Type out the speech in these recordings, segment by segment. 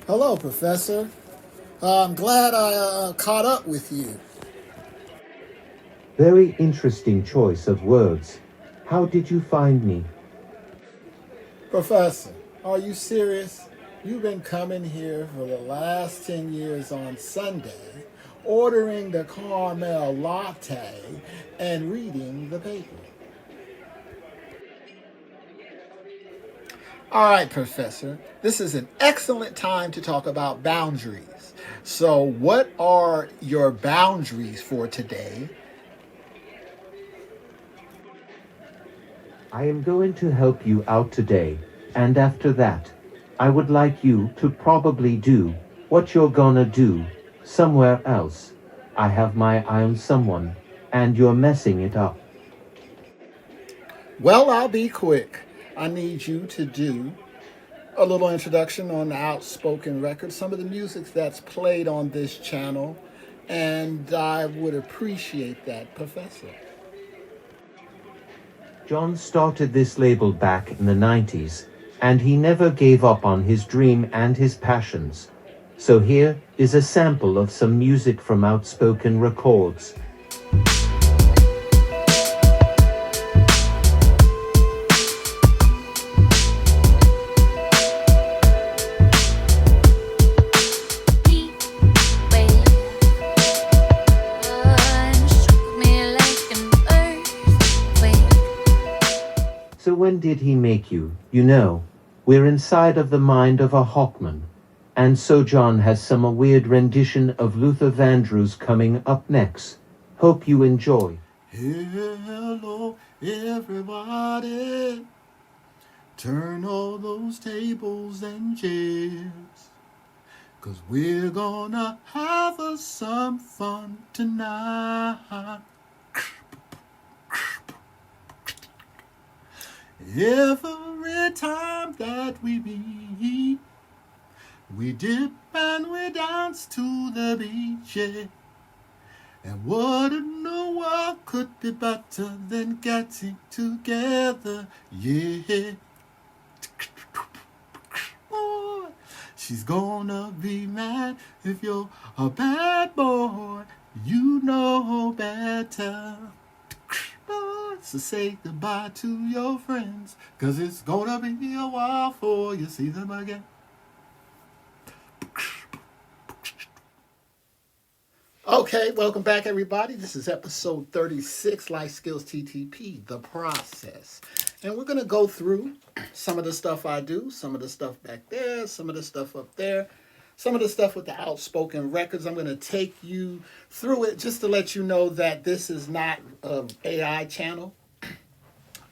Hello, Professor. I'm glad I caught up with you. Very interesting choice of words. How did you find me? Professor, are you serious? You've been coming here for the last 10 years on Sunday, ordering the caramel latte and reading the paper. All right, Professor, this is an excellent time to talk about boundaries. So, what are your boundaries for today? I am going to help you out today, and after that, I would like you to probably do what you're gonna do somewhere else. I have my eye on someone, and you're messing it up. Well, I'll be quick. I need you to do a little introduction on Outspoken Records, some of the music that's played on this channel, and I would appreciate that, Professor. John started this label back in the 90s, and he never gave up on his dream and his passions. So here is a sample of some music from Outspoken Records. So when did he make you? You know, we're inside of the mind of a Hawkman. And so John has some weird rendition of Luther Vandross coming up next. Hope you enjoy. Hello, everybody. Turn all those tables and chairs, 'cause we're gonna have some fun tonight. Every time that we meet, we dip and we dance to the beach, yeah. And what in the world could be better than getting together, yeah. She's gonna be mad if you're a bad boy, you know better. So say goodbye to your friends, 'cause it's gonna be a while before you see them again. Okay, welcome back, everybody. This is episode 36, Life Skills TTP, The Process. And we're going to go through some of the stuff I do, some of the stuff back there, some of the stuff up there, some of the stuff with the Outspoken Records. I'm going to take you through it just to let you know that this is not an AI channel.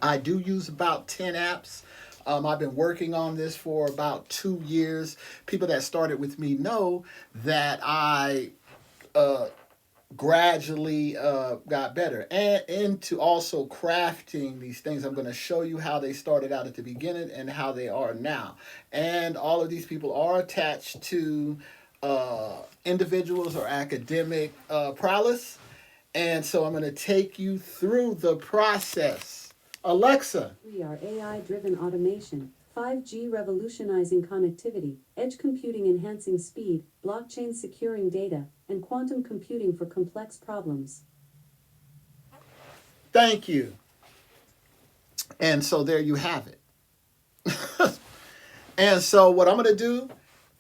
I do use about 10 apps. I've been working on this for about 2 years. People that started with me know that I gradually got better and into also crafting these things. I'm going to show you how they started out at the beginning and how they are now. And all of these people are attached to individuals or academic prowess. And so I'm going to take you through the process. Alexa. We are AI-driven automation, 5G revolutionizing connectivity, edge computing enhancing speed, blockchain securing data, and quantum computing for complex problems. Thank you. And so there you have it. And so what I'm going to do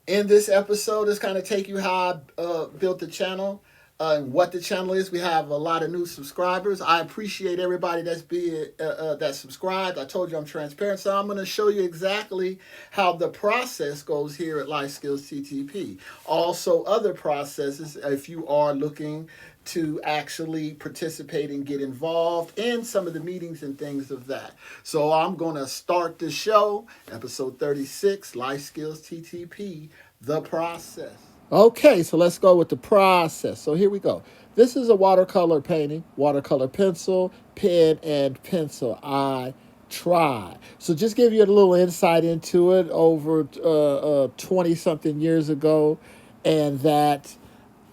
in this episode is kind of take you how I built the channel. What the channel is. We have a lot of new subscribers. I appreciate everybody that's subscribed. I told you I'm transparent, so I'm going to show you exactly how the process goes here at Life Skills TTP. Also, other processes if you are looking to actually participate and get involved in some of the meetings and things of that. So I'm going to start the show, episode 36, Life Skills TTP, The Process. Okay, so let's go with the process. So here we go. This is a watercolor painting, watercolor pencil, pen, and pencil. I try. So just give you a little insight into it over 20-something years ago. And that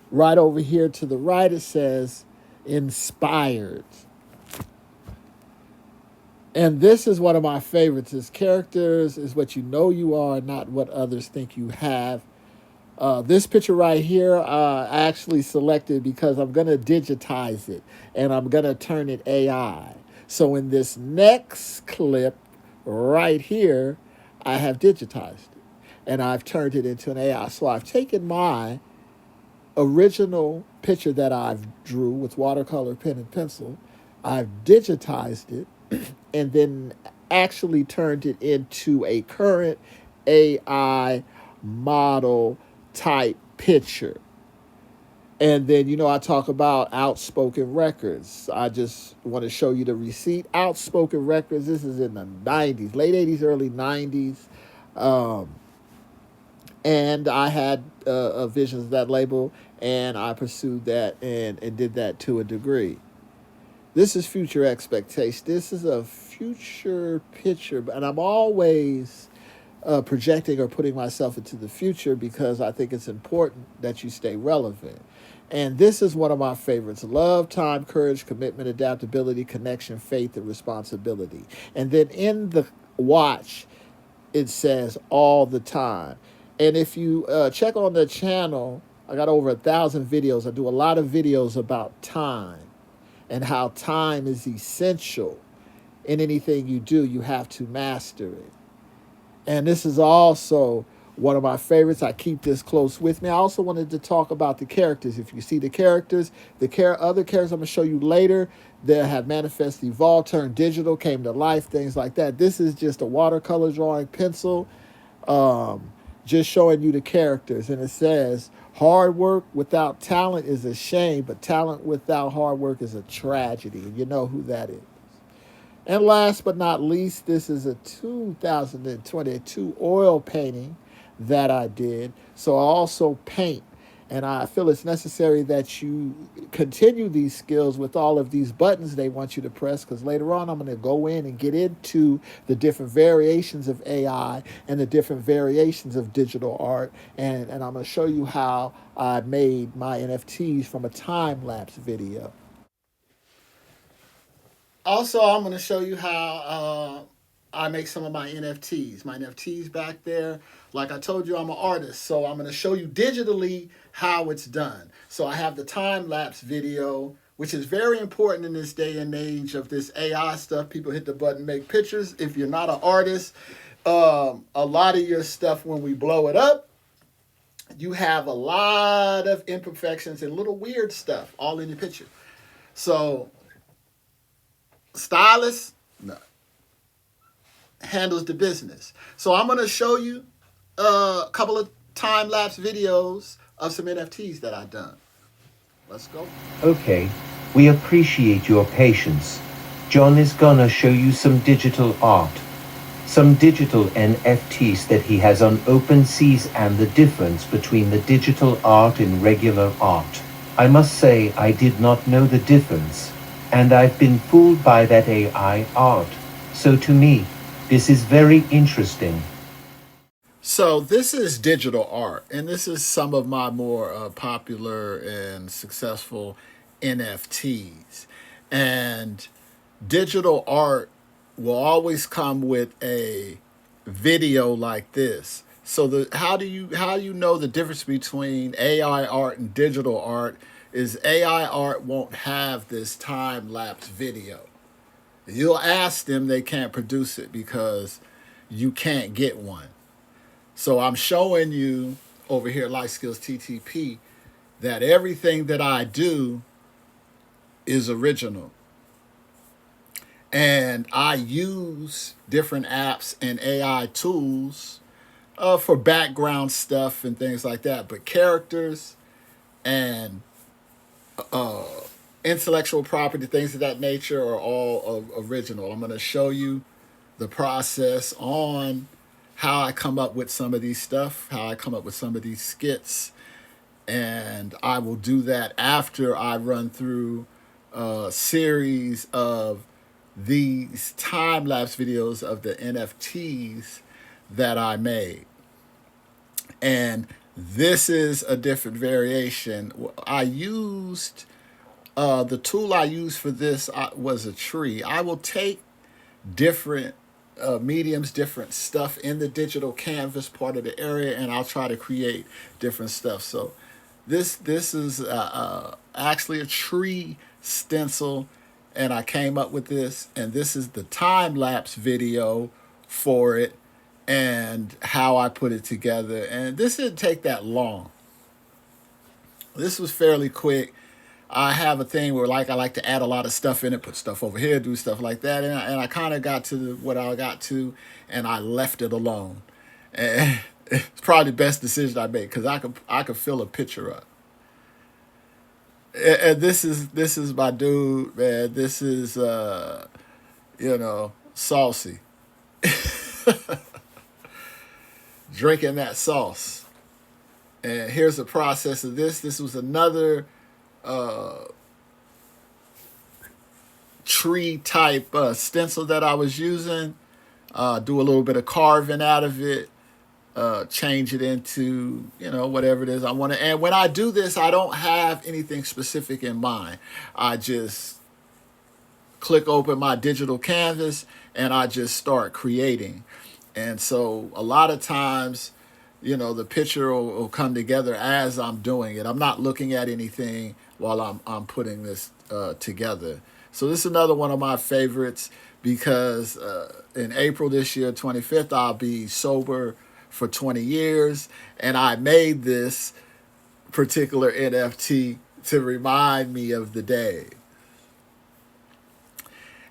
right over here to the right, it says inspired. And this is one of my favorites. Is characters is what you know you are, not what others think you have. This picture right here, I actually selected because I'm going to digitize it and I'm going to turn it AI. So in this next clip right here, I have digitized it and I've turned it into an AI. So I've taken my original picture that I've drew with watercolor pen and pencil, I've digitized it and then actually turned it into a current AI model type picture. And then, I talk about Outspoken Records. I just want to show you the receipt. Outspoken Records, this is in the 90s, late 80s, early 90s. Um, and I had visions of that label, and I pursued that and did that to a degree. This is future expectation. This is a future picture, and I'm always projecting or putting myself into the future because I think it's important that you stay relevant. And this is one of my favorites: love, time, courage, commitment, adaptability, connection, faith, and responsibility. And then in the watch, it says all the time. And if you check on the channel, I got over 1,000 videos. I do a lot of videos about time and how time is essential in anything you do. You have to master it. And this is also one of my favorites. I keep this close with me. I also wanted to talk about the characters. If you see the characters, other characters I'm going to show you later that have manifest, evolved, turned digital, came to life, things like that. This is just a watercolor drawing pencil, just showing you the characters. And it says, hard work without talent is a shame, but talent without hard work is a tragedy. And you know who that is. And last but not least, this is a 2022 oil painting that I did. So I also paint, and I feel it's necessary that you continue these skills with all of these buttons they want you to press, because later on I'm going to go in and get into the different variations of AI and the different variations of digital art, and I'm going to show you how I made my NFTs from a time-lapse video. Also, I'm going to show you how I make some of my NFTs. My NFTs back there. Like I told you, I'm an artist, so I'm going to show you digitally how it's done. So I have the time-lapse video, which is very important in this day and age of this AI stuff. People hit the button, make pictures. If you're not an artist, a lot of your stuff, when we blow it up, you have a lot of imperfections and little weird stuff all in your picture. So stylist, no, handles the business. So I'm going to show you a couple of time-lapse videos of some NFTs that I've done. Let's go. Okay, we appreciate your patience. John is gonna show you some digital art. Some digital NFTs that he has on OpenSeas and the difference between the digital art and regular art. I must say I did not know the difference, and I've been fooled by that AI art. So to me, this is very interesting. So this is digital art, and this is some of my more popular and successful NFTs. And digital art will always come with a video like this. So how you know the difference between AI art and digital art is AI art won't have this time-lapse video. You'll ask them, they can't produce it because you can't get one. So I'm showing you over here at lifeskillsttp that everything that I do is original. And I use different apps and AI tools for background stuff and things like that. But characters and intellectual property, things of that nature, are all original. I'm going to show you the process on how I come up with some of these stuff, how I come up with some of these skits. And I will do that after I run through a series of these time-lapse videos of the NFTs that I made. And this is a different variation. I used, the tool I used for this was a tree. I will take different mediums, different stuff in the digital canvas part of the area, and I'll try to create different stuff. So this is actually a tree stencil, and I came up with this, and this is the time lapse video for it and how I put it together. And this didn't take that long. This was fairly quick. I have a thing where I like to add a lot of stuff in it, put stuff over here, do stuff like that, and I kind of got to what I got to, and I left it alone. And it's probably the best decision I made because I could fill a picture up. And this is my dude, man. This is saucy, drinking that sauce. And here's the process of this. This was another tree type stencil that I was using. Do a little bit of carving out of it. Change it into whatever it is I want to. And when I do this, I don't have anything specific in mind. I just click open my digital canvas and I just start creating. And so a lot of times, the picture will come together as I'm doing it. I'm not looking at anything while I'm putting this together. So this is another one of my favorites because in April this year, 25th, I'll be sober for 20 years. And I made this particular NFT to remind me of the day.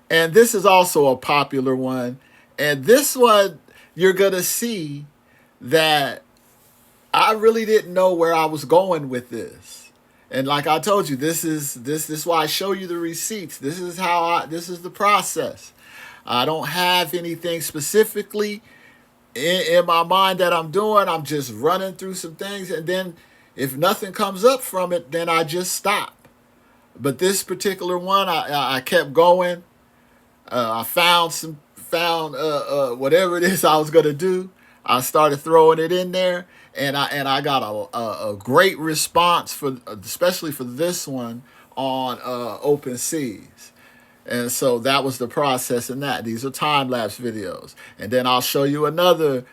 And this is also a popular one. And this one, you're going to see that I really didn't know where I was going with this. And like I told you, this is why I show you the receipts. This is the process. I don't have anything specifically in my mind that I'm doing. I'm just running through some things, and then if nothing comes up from it, then I just stop. But this particular one, I kept going. I found whatever it is I was going to do. I started throwing it in there, and I got a great response especially for this one on OpenSeas. And so that was the process in that. These are time-lapse videos. And then I'll show you another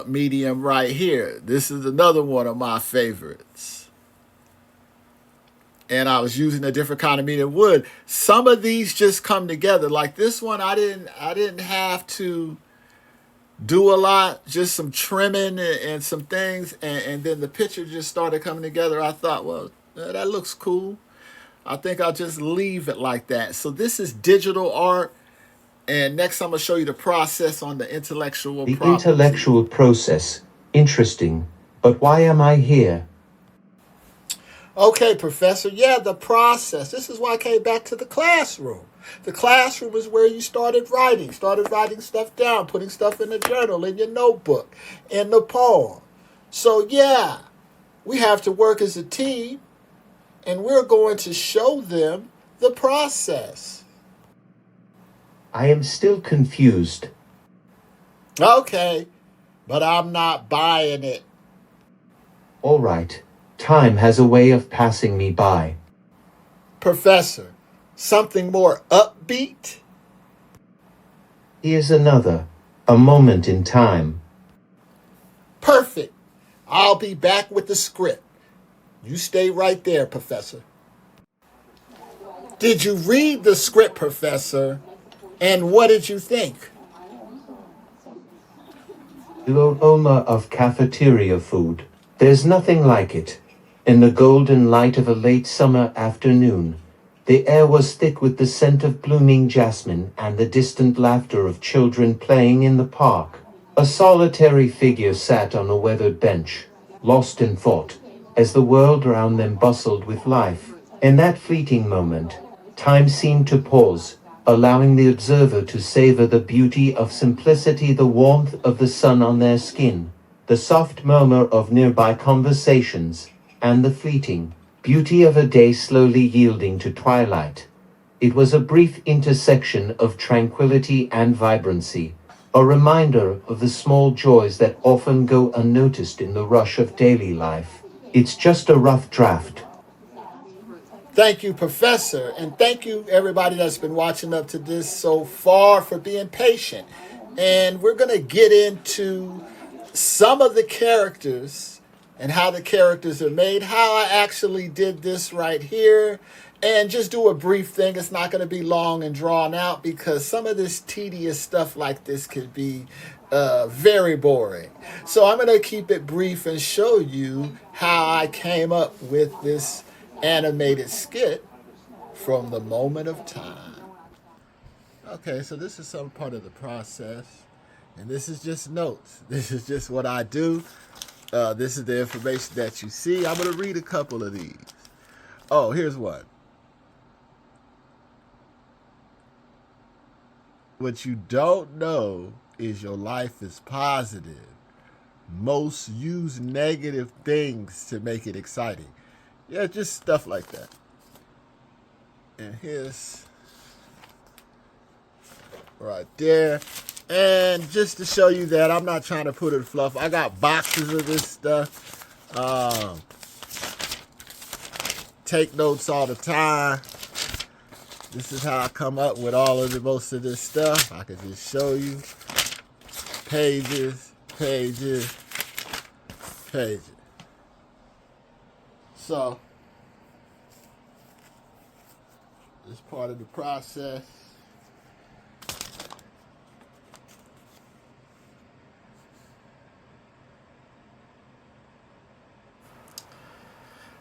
medium right here. This is another one of my favorites. And I was using a different kind of medium wood. Some of these just come together. Like this one, I didn't have to do a lot, just some trimming and some things. And then the picture just started coming together. I thought, well, that looks cool. I think I'll just leave it like that. So this is digital art. And next I'm going to show you the process on the intellectual property. The intellectual process. Interesting. But why am I here? Okay, Professor. Yeah, the process. This is why I came back to the classroom. The classroom is where you started writing stuff down, putting stuff in the journal, in your notebook, in the poem. So yeah, we have to work as a team. And we're going to show them the process. I am still confused. Okay, but I'm not buying it. All right. Time has a way of passing me by. Professor, something more upbeat? Here's another. A moment in time. Perfect. I'll be back with the script. You stay right there, Professor. Did you read the script, Professor? And what did you think? Aroma of cafeteria food. There's nothing like it. In the golden light of a late summer afternoon, the air was thick with the scent of blooming jasmine and the distant laughter of children playing in the park. A solitary figure sat on a weathered bench, lost in thought, as the world around them bustled with life. In that fleeting moment, time seemed to pause, allowing the observer to savor the beauty of simplicity, the warmth of the sun on their skin, the soft murmur of nearby conversations, and the fleeting beauty of a day slowly yielding to twilight. It was a brief intersection of tranquility and vibrancy, a reminder of the small joys that often go unnoticed in the rush of daily life. It's just a rough draft. Thank you, Professor, and thank you, everybody that's been watching up to this so far, for being patient. And we're going to get into some of the characters and how the characters are made, how I actually did this right here, and just do a brief thing. It's not going to be long and drawn out because some of this tedious stuff like this could be very boring. So I'm going to keep it brief and show you how I came up with this animated skit from the moment of time. Okay, so this is some part of the process, and this is just notes. This is just what I do. This is the information that you see. I'm going to read a couple of these. Oh, here's one. What you don't know is your life is positive. Most use negative things to make it exciting. Yeah, just stuff like that. And here's right there. And just to show you that I'm not trying to put it fluff, I got boxes of this stuff. Take notes all the time. This is how I come up with most of this stuff. I can just show you pages, pages, pages. So, this part of the process.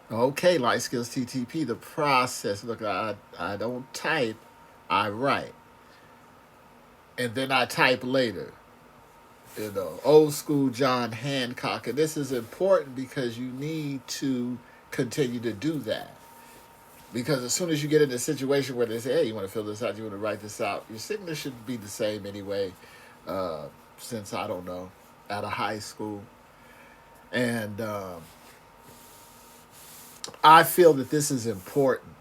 Okay, lifeskillsttp, the process. Look, I don't type, I write. And then I type later. You know, old school John Hancock. And this is important because you need to continue to do that. Because as soon as you get in a situation where they say, hey, you want to fill this out, you want to write this out, your signature should be the same anyway, since, I don't know, out of high school. And I feel that this is important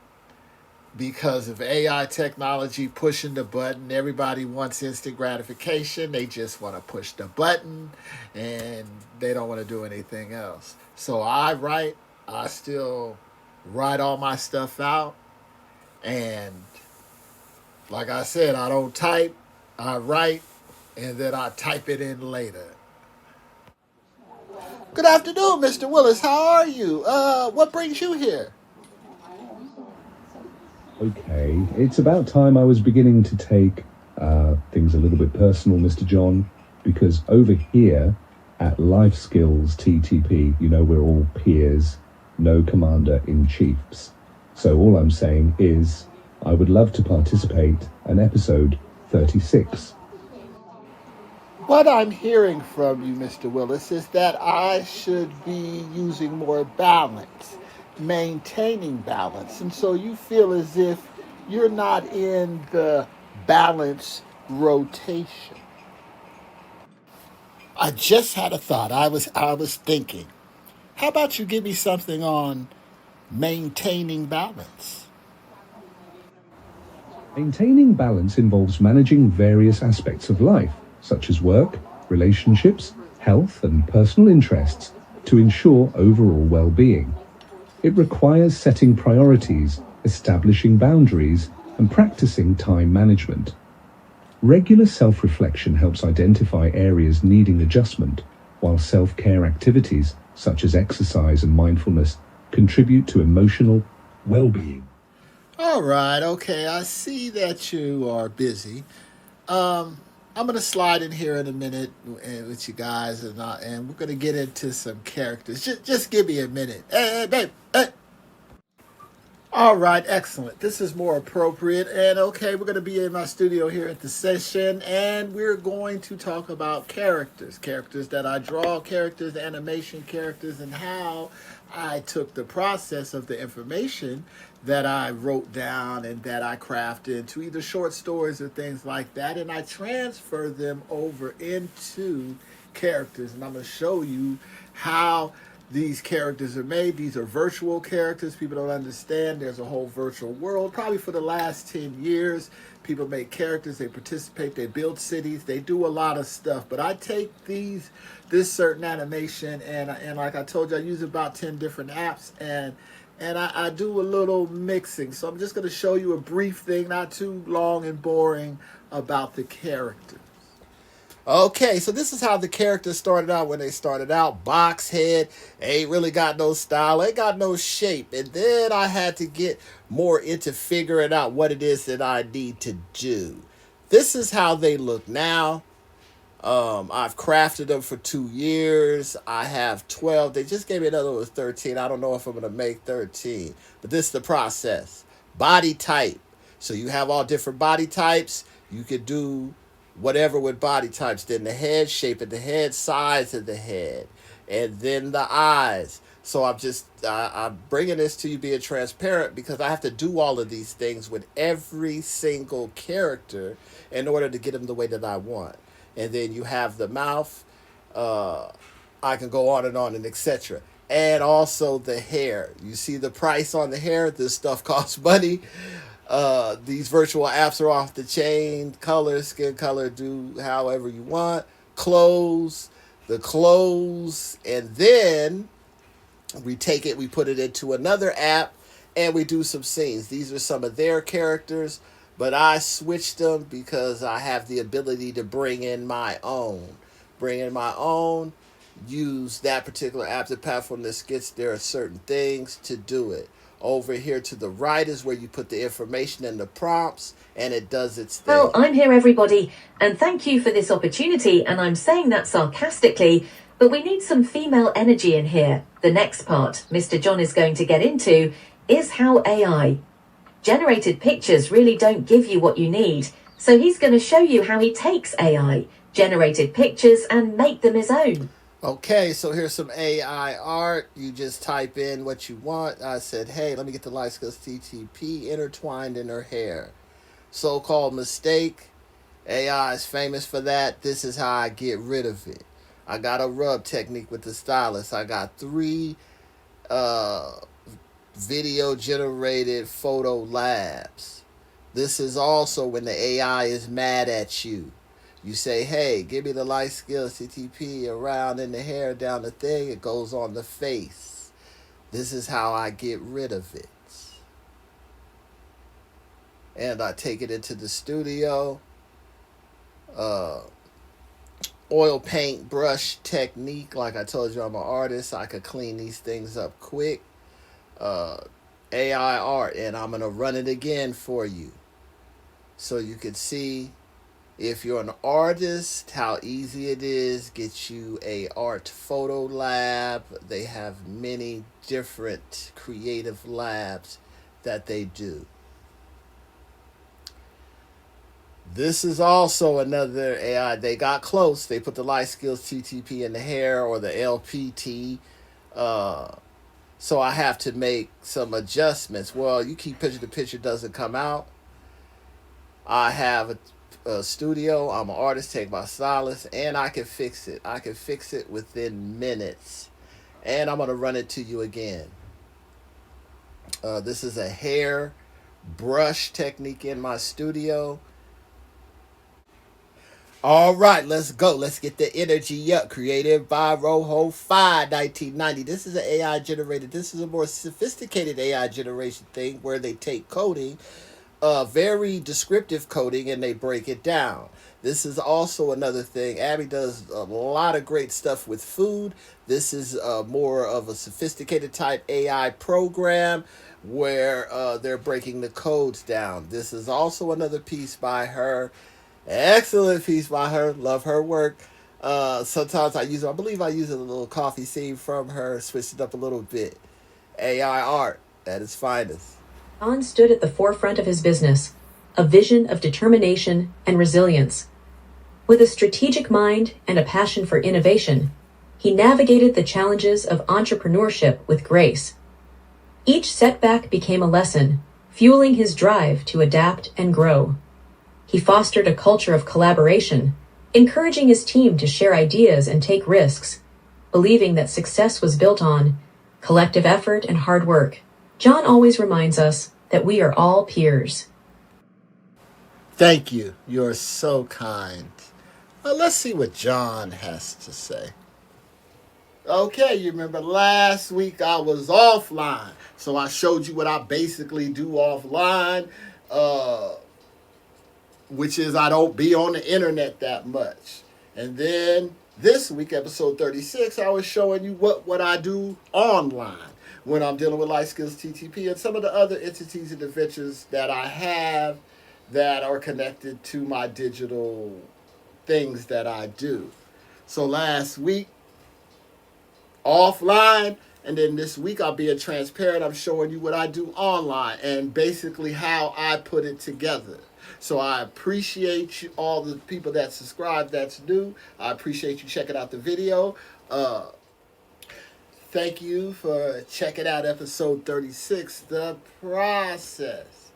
because of AI technology pushing the button. Everybody wants instant gratification. They just want to push the button and they don't want to do anything else. So I still write all my stuff out. And like I said, I don't type, I write, and then I type it in later. Good afternoon, Mr. Willis. How are you? What brings you here? Okay, it's about time I was beginning to take things a little bit personal, Mr. John, because over here at lifeskillsttp, you know, we're all peers, no commander-in-chiefs. So all I'm saying is I would love to participate in episode 36. What I'm hearing from you, Mr. Willis, is that I should be using more balance, maintaining balance. And so you feel as if you're not in the balance rotation. I just had a thought. I was thinking, how about you give me something on maintaining balance? Maintaining balance involves managing various aspects of life, such as work, relationships, health, and personal interests, to ensure overall well-being. It requires setting priorities, establishing boundaries, and practicing time management. Regular self-reflection helps identify areas needing adjustment, while self-care activities, such as exercise and mindfulness, contribute to emotional well-being. All right, okay, I see that you are busy. I'm going to slide in here in a minute with you guys, and we're going to get into some characters. Just give me a minute. Hey, babe, hey. All right, excellent. This is more appropriate. And okay, we're going to be in my studio here at the session, and we're going to talk about characters that I draw, characters, animation characters, and how I took the process of the information that I wrote down and that I crafted into either short stories or things like that, and I transfer them over into characters. And I'm going to show you how these characters are made. These are virtual characters. People don't understand there's a whole virtual world. Probably for the last 10 years, people make characters, they participate, they build cities, they do a lot of stuff. But I take this certain animation, and like I told you, I use about 10 different apps, and I do a little mixing. So I'm just going to show you a brief thing, not too long and boring, about the characters. Okay, so this is how the characters started out when they started out. Box head, ain't really got no style, ain't got no shape. And then I had to get more into figuring out what it is that I need to do. This is how they look now. I've crafted them for 2 years. I have 12. They just gave me another one with 13. I don't know if I'm going to make 13. But this is the process. Body type. So you have all different body types. You could do whatever with body types. Then the head, shape of the head, size of the head. And then the eyes. So I'm bringing this to you being transparent because I have to do all of these things with every single character in order to get them the way that I want. And then you have the mouth. I can go on and etc. And also the hair. You see the price on the hair. This stuff costs money. These virtual apps are off the chain. Color, skin color, do however you want. Clothes, the clothes, and then we take it, we put it into another app, and we do some scenes. These are some of their characters, but I switched them because I have the ability to bring in my own. Use that particular app to platform that skits. There are certain things to do it. Over here to the right is where you put the information and the prompts, and it does its thing. Well, I'm here, everybody, and thank you for this opportunity, and I'm saying that sarcastically, but we need some female energy in here. The next part Mr. John is going to get into is how AI generated pictures really don't give you what you need. So he's going to show you how he takes AI generated pictures and make them his own. Okay, so here's some AI art. You just type in what you want. I said, hey, let me get the lifeskillsttp intertwined in her hair. So-called mistake. AI is famous for that. This is how I get rid of it. I got a rub technique with the stylus. I got 3 video generated photo labs. This is also when the AI is mad at you. You say, hey, give me the light skills CTP around in the hair, down the thing. It goes on the face. This is how I get rid of it. And I take it into the studio. Oil paint brush technique. Like I told you, I'm an artist. I could clean these things up quick. AI art. And I'm going to run it again for you. So you can see, if you're an artist, how easy it is. Get you a art photo lab. They have many different creative labs that they do. This is also another AI. They got close. They put the light skills TTP in the hair, or the LPT. So I have to make some adjustments. Well, you keep picture, the picture doesn't come out. I have a studio. I'm an artist. Take my stylus, and I can fix it. I can fix it within minutes. And I'm going to run it to you again. This is a hair brush technique in my studio. All right, let's go. Let's get the energy up. Created by Roho 5, 1990. This is an AI generated. This is a more sophisticated AI generation thing where they take coding, very descriptive coding, and they break it down. This is also another thing. Abby does a lot of great stuff with food. This is more of a sophisticated type AI program where they're breaking the codes down. This is also another piece by her. Excellent piece by her. Love her work. Sometimes I believe I use a little coffee scene from her, switched it up a little bit. AI art at its finest. John stood at the forefront of his business, a vision of determination and resilience. With a strategic mind and a passion for innovation, he navigated the challenges of entrepreneurship with grace. Each setback became a lesson, fueling his drive to adapt and grow. He fostered a culture of collaboration, encouraging his team to share ideas and take risks, believing that success was built on collective effort and hard work. John always reminds us that we are all peers. Thank you. You're so kind. Let's see what John has to say. Okay, you remember last week I was offline. So I showed you what I basically do offline. Which is I don't be on the internet that much. And then this week, episode 36, I was showing you what I do online when I'm dealing with Life Skills TTP and some of the other entities and adventures that I have that are connected to my digital things that I do. So last week, offline, and then this week I'll be transparent. I'm showing you what I do online and basically how I put it together. So I appreciate you, all the people that subscribe, that's new. I appreciate you checking out the video. Thank you for checking out episode 36, The Process.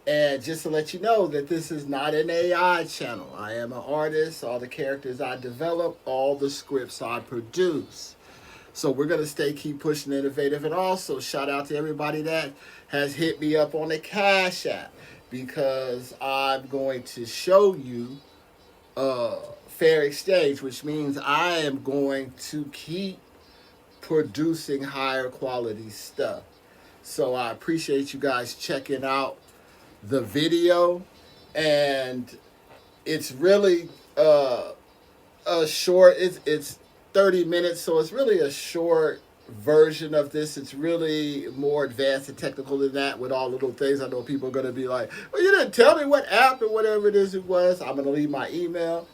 And just to let you know that this is not an AI channel. I am an artist. All the characters I develop, all the scripts I produce. So we're going to keep pushing innovative. And also shout out to everybody that has hit me up on the Cash App, because I'm going to show you fair exchange, which means I am going to keep producing higher quality stuff. So I appreciate you guys checking out the video, and it's really a short, it's 30 minutes, so it's really a short version of this. It's really more advanced and technical than that with all little things. I know people are going to be like, well, you didn't tell me what app and whatever it is it was. I'm going to leave my email.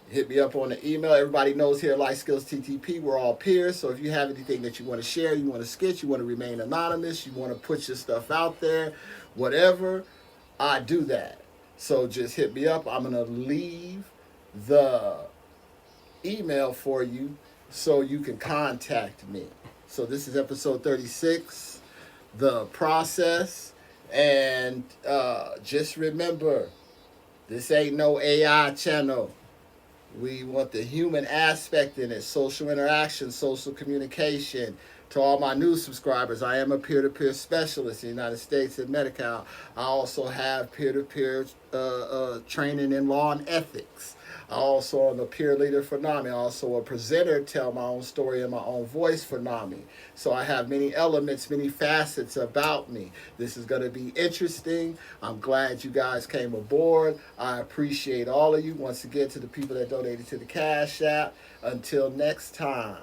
Hit me up on the email. Everybody knows here at Life Skills TTP, we're all peers. So if you have anything that you want to share, you want to sketch, you want to remain anonymous, you want to put your stuff out there, whatever, I do that. So just hit me up. I'm going to leave the email for you so you can contact me. So this is episode 36, The Process. And just remember, this ain't no AI channel. We want the human aspect in it, social interaction, social communication. To all my new subscribers, I am a peer-to-peer specialist in the United States at Medi-Cal. I also have peer-to-peer training in law and ethics. I also am a peer leader for NAMI. Also a presenter, tell my own story in my own voice for NAMI. So I have many elements, many facets about me. This is going to be interesting. I'm glad you guys came aboard. I appreciate all of you. Once again, to the people that donated to the Cash App. Until next time.